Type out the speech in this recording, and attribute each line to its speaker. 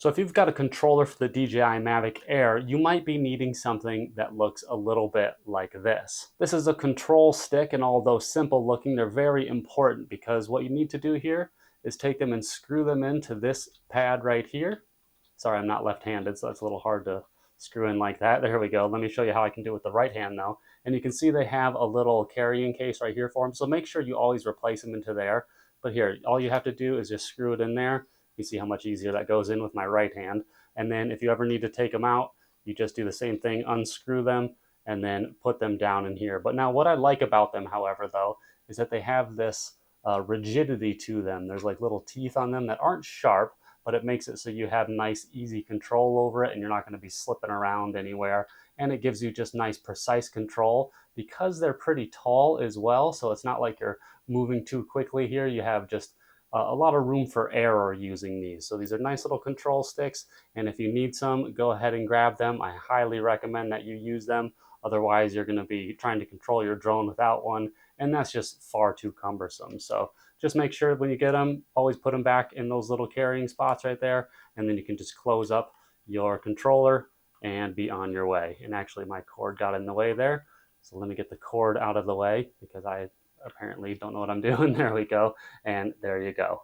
Speaker 1: So if you've got a controller for the DJI Mavic Air, you might be needing something that looks a little bit like this. This is a control stick, and although simple looking, they're very important because what you need to do here is take them and screw them into this pad right here. Sorry, I'm not left-handed, so that's a little hard to screw in like that. There we go. Let me show you how I can do it with the right hand though. And you can see they have a little carrying case right here for them, so make sure you always replace them into there. But here, all you have to do is just screw it in there. You see how much easier that goes in with my right hand. And then if you ever need to take them out, you just do the same thing, unscrew them, and then put them down in here. But now what I like about them, however, though, is that they have this rigidity to them. There's like little teeth on them that aren't sharp, but it makes it so you have nice, easy control over it and you're not going to be slipping around anywhere. And it gives you just nice, precise control because they're pretty tall as well. So it's not like you're moving too quickly here. You have just a lot of room for error using these. So these are nice little control sticks, and if you need some, go ahead and grab them. I highly recommend that you use them. Otherwise, you're going to be trying to control your drone without one, and that's just far too cumbersome. So just make sure when you get them, always put them back in those little carrying spots right there, and then you can just close up your controller and be on your way. And actually, my cord got in the way there, so let me get the cord out of the way because I apparently don't know what I'm doing. There we go. And there you go.